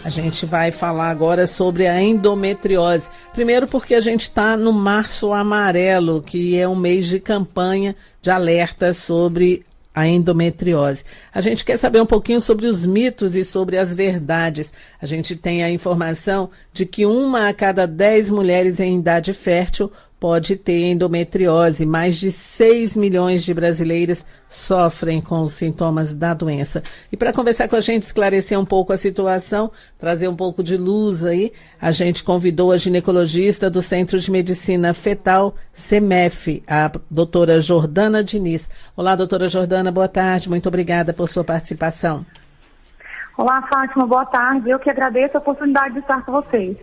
A gente vai falar agora sobre a endometriose. Primeiro porque a gente está no Março Amarelo, que é um mês de campanha de alerta sobre a endometriose. A gente quer saber um pouquinho sobre os mitos e sobre as verdades. A gente tem a informação de que 1 a cada 10 mulheres em idade fértil pode ter endometriose. Mais de 6 milhões de brasileiras sofrem com os sintomas da doença. E para conversar com a gente, esclarecer um pouco a situação, trazer um pouco de luz aí, a gente convidou a ginecologista do Centro de Medicina Fetal, CEMEF, a doutora Jordana Diniz. Olá, doutora Jordana, boa tarde, muito obrigada por sua participação. Olá, Fátima, boa tarde. Eu que agradeço a oportunidade de estar com vocês.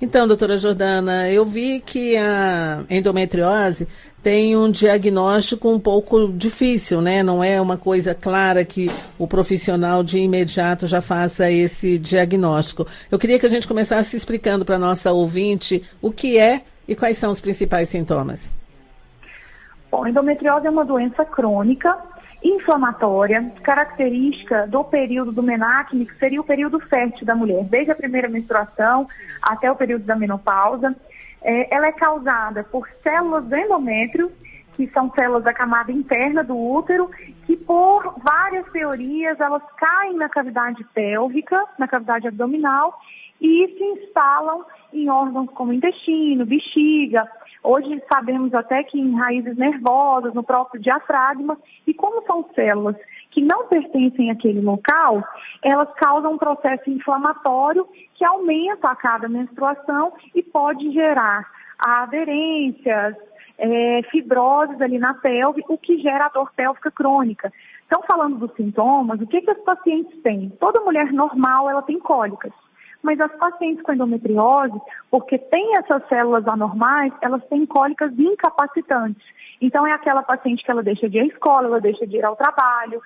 Então, doutora Jordana, eu vi que a endometriose tem um diagnóstico um pouco difícil, né? Não é uma coisa clara que o profissional de imediato já faça esse diagnóstico. Eu queria que a gente começasse explicando para a nossa ouvinte o que é e quais são os principais sintomas. Bom, endometriose é uma doença crônica, inflamatória, característica do período do menarque, que seria o período fértil da mulher, desde a primeira menstruação até o período da menopausa. Ela é causada por células do endométrio, que são células da camada interna do útero, que por várias teorias elas caem na cavidade pélvica, na cavidade abdominal, e se instalam em órgãos como intestino, bexiga. Hoje sabemos até que em raízes nervosas, no próprio diafragma, e como são células que não pertencem àquele local, elas causam um processo inflamatório que aumenta a cada menstruação e pode gerar aderências, fibroses ali na pelve, o que gera a dor pélvica crônica. Então, falando dos sintomas, o que as pacientes têm? Toda mulher normal, ela tem cólicas. Mas as pacientes com endometriose, porque tem essas células anormais, elas têm cólicas incapacitantes. Então, é aquela paciente que ela deixa de ir à escola, ela deixa de ir ao trabalho,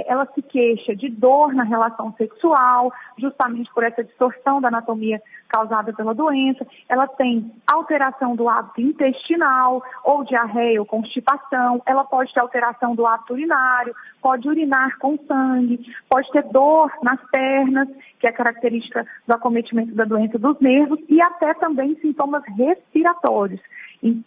ela se queixa de dor na relação sexual, justamente por essa distorção da anatomia causada pela doença. Ela tem alteração do hábito intestinal, ou diarreia ou constipação. Ela pode ter alteração do hábito urinário, pode urinar com sangue, pode ter dor nas pernas, que é característica do acometimento da doença dos nervos, e até também sintomas respiratórios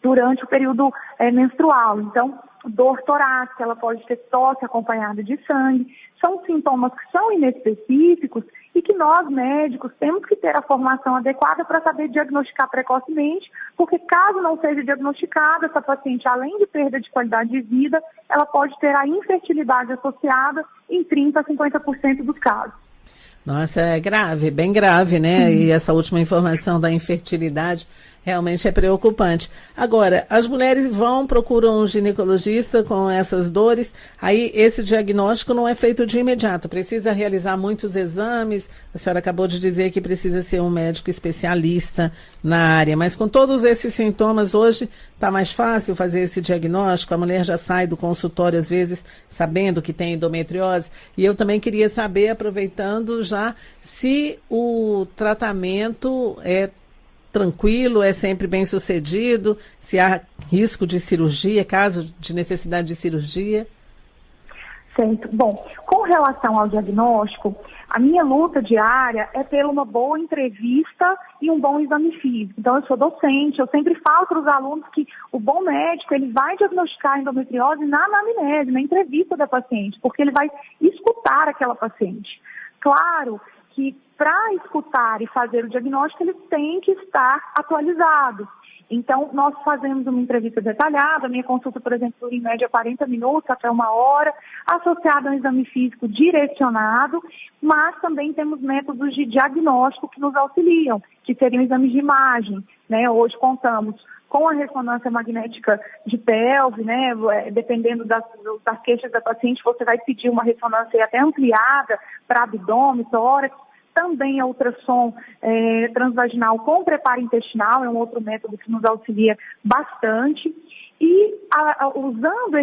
durante o período menstrual. Então, dor torácica, ela pode ter tosse acompanhada de sangue. São sintomas que são inespecíficos e que nós, médicos, temos que ter a formação adequada para saber diagnosticar precocemente, porque caso não seja diagnosticada, essa paciente, além de perda de qualidade de vida, ela pode ter a infertilidade associada em 30% a 50% dos casos. Nossa, é grave, bem grave, né? E essa última informação da infertilidade realmente é preocupante. Agora, as mulheres procuram um ginecologista com essas dores, aí esse diagnóstico não é feito de imediato, precisa realizar muitos exames. A senhora acabou de dizer que precisa ser um médico especialista na área, mas com todos esses sintomas hoje está mais fácil fazer esse diagnóstico, a mulher já sai do consultório às vezes sabendo que tem endometriose. E eu também queria saber, aproveitando já, se o tratamento é tranquilo, é sempre bem sucedido, se há risco de cirurgia, caso de necessidade de cirurgia? Certo. Bom, com relação ao diagnóstico, a minha luta diária é ter uma boa entrevista e um bom exame físico. Então, eu sou docente, eu sempre falo para os alunos que o bom médico, ele vai diagnosticar a endometriose na anamnese, na entrevista da paciente, porque ele vai escutar aquela paciente. Claro que para escutar e fazer o diagnóstico, ele tem que estar atualizado. Então, nós fazemos uma entrevista detalhada, a minha consulta, por exemplo, dura em média 40 minutos até 1 hora, associada a um exame físico direcionado, mas também temos métodos de diagnóstico que nos auxiliam, que seriam exames de imagem, né? Hoje contamos com a ressonância magnética de pelve, né? Dependendo das queixas da paciente, você vai pedir uma ressonância até ampliada para abdômen, tórax. Também a ultrassom transvaginal com preparo intestinal, é um outro método que nos auxilia bastante. E usando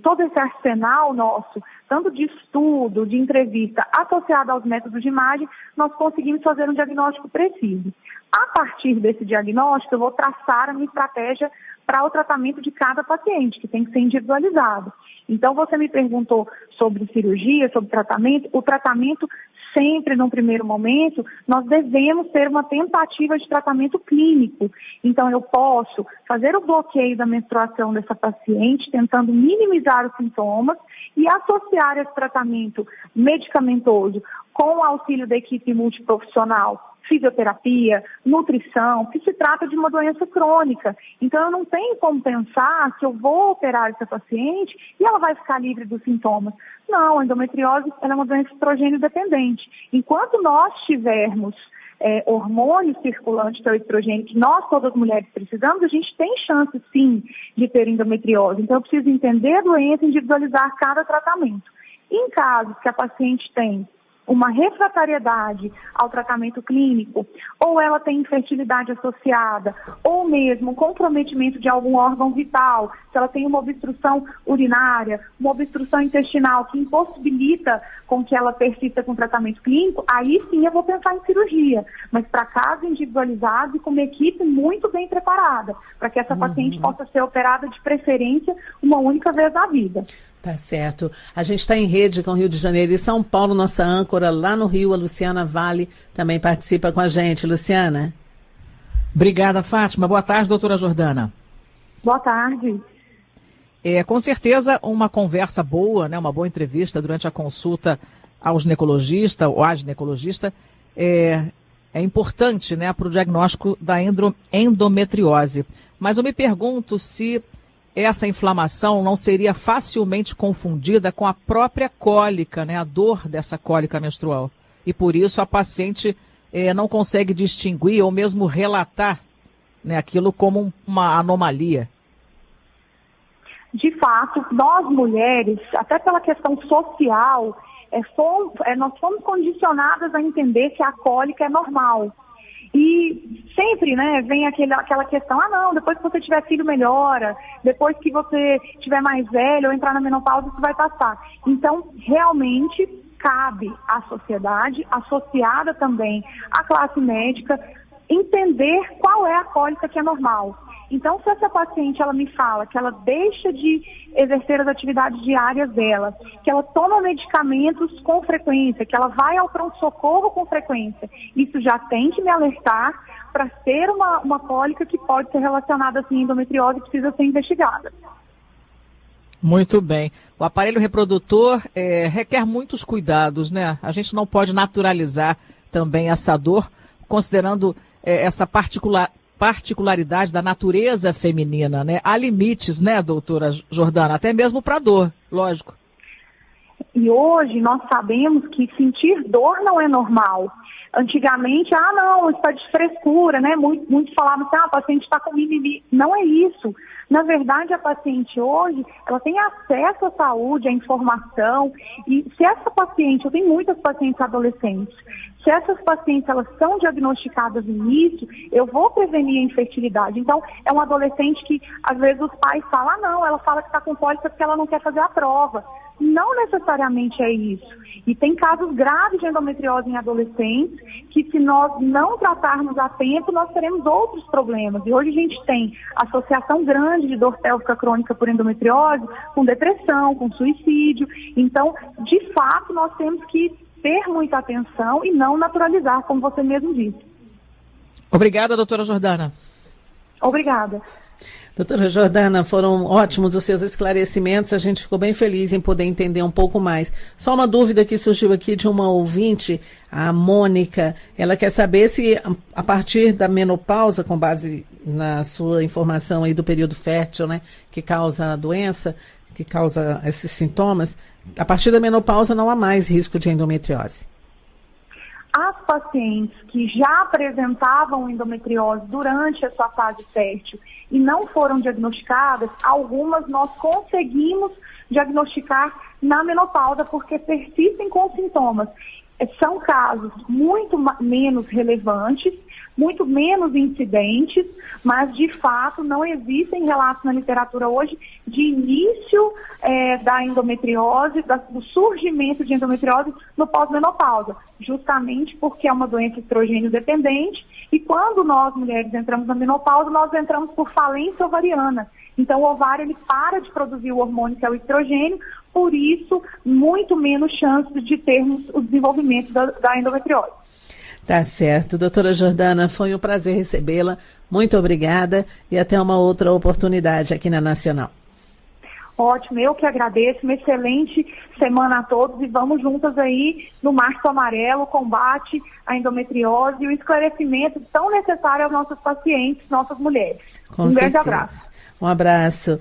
todo esse arsenal nosso, tanto de estudo, de entrevista, associado aos métodos de imagem, nós conseguimos fazer um diagnóstico preciso. A partir desse diagnóstico, eu vou traçar a minha estratégia para o tratamento de cada paciente, que tem que ser individualizado. Então, você me perguntou sobre cirurgia, sobre tratamento. O tratamento sempre, num primeiro momento, nós devemos ter uma tentativa de tratamento clínico. Então, eu posso fazer o bloqueio da menstruação dessa paciente, tentando minimizar os sintomas e associar esse tratamento medicamentoso com o auxílio da equipe multiprofissional, fisioterapia, nutrição, que se trata de uma doença crônica. Então, eu não tenho como pensar que eu vou operar essa paciente e ela vai ficar livre dos sintomas. Não, a endometriose ela é uma doença estrogênio dependente. Enquanto nós tivermos hormônio circulante, que é o estrogênio, que nós, todas as mulheres, precisamos, a gente tem chance, sim, de ter endometriose. Então, eu preciso entender a doença e individualizar cada tratamento. Em casos que a paciente tem uma refratariedade ao tratamento clínico, ou ela tem infertilidade associada, ou mesmo um comprometimento de algum órgão vital, se ela tem uma obstrução urinária, uma obstrução intestinal que impossibilita com que ela persista com tratamento clínico, aí sim eu vou pensar em cirurgia, mas para casos individualizados e com uma equipe muito bem preparada, para que essa paciente possa ser operada de preferência uma única vez na vida. Tá certo. A gente está em rede com o Rio de Janeiro e São Paulo, nossa âncora lá no Rio, a Luciana Vale, também participa com a gente. Luciana. Obrigada, Fátima. Boa tarde, doutora Jordana. Boa tarde. Com certeza uma conversa boa, né, uma boa entrevista durante a consulta ao ginecologista ou à ginecologista é importante, né, para o diagnóstico da endometriose. Mas eu me pergunto se essa inflamação não seria facilmente confundida com a própria cólica, né, a dor dessa cólica menstrual. E por isso a paciente não consegue distinguir ou mesmo relatar, né, aquilo como uma anomalia. De fato, nós mulheres, até pela questão social, nós fomos condicionadas a entender que a cólica é normal. E sempre, né, vem aquela questão, não, depois que você tiver filho melhora, depois que você tiver mais velho ou entrar na menopausa, isso vai passar. Então, realmente, cabe à sociedade, associada também à classe médica, entender qual é a cólica que é normal. Então, se essa paciente ela me fala que ela deixa de exercer as atividades diárias dela, que ela toma medicamentos com frequência, que ela vai ao pronto-socorro com frequência, isso já tem que me alertar para ser uma cólica que pode ser relacionada assim, à endometriose e precisa ser investigada. Muito bem. O aparelho reprodutor requer muitos cuidados, né? A gente não pode naturalizar também essa dor, considerando essa particularidade da natureza feminina, né? Há limites, né, doutora Jordana? Até mesmo para dor, lógico. E hoje nós sabemos que sentir dor não é normal. Antigamente, não, isso está de frescura, né? Muitos falavam assim, a paciente está com mimimi. Não é isso. Na verdade, a paciente hoje, ela tem acesso à saúde, à informação. E se essa paciente, eu tenho muitas pacientes adolescentes, se essas pacientes elas são diagnosticadas no início, eu vou prevenir a infertilidade. Então, é um adolescente que, às vezes, os pais falam, não, ela fala que está com cólica porque ela não quer fazer a prova. Não necessariamente é isso. E tem casos graves de endometriose em adolescentes que, se nós não tratarmos a tempo, nós teremos outros problemas. E hoje a gente tem associação grande de dor pélvica crônica por endometriose com depressão, com suicídio. Então, de fato, nós temos que ter muita atenção e não naturalizar, como você mesmo disse. Obrigada, doutora Jordana. Obrigada. Doutora Jordana, foram ótimos os seus esclarecimentos, a gente ficou bem feliz em poder entender um pouco mais. Só uma dúvida que surgiu aqui de uma ouvinte, a Mônica, ela quer saber se a partir da menopausa, com base na sua informação aí do período fértil, né, que causa a doença, que causa esses sintomas, a partir da menopausa não há mais risco de endometriose. As pacientes que já apresentavam endometriose durante a sua fase fértil e não foram diagnosticadas, algumas nós conseguimos diagnosticar na menopausa porque persistem com sintomas. São casos muito menos relevantes, muito menos incidentes, mas de fato não existem relatos na literatura hoje de início da endometriose, do surgimento de endometriose no pós-menopausa, justamente porque é uma doença estrogênio dependente e quando nós mulheres entramos na menopausa, nós entramos por falência ovariana. Então o ovário ele para de produzir o hormônio que é o estrogênio, por isso muito menos chances de termos o desenvolvimento da endometriose. Tá certo. Doutora Jordana, foi um prazer recebê-la. Muito obrigada e até uma outra oportunidade aqui na Nacional. Ótimo, eu que agradeço, uma excelente semana a todos e vamos juntas aí no Março Amarelo, combate à endometriose e o esclarecimento tão necessário aos nossos pacientes, nossas mulheres. Com grande certeza. abraço. Um abraço.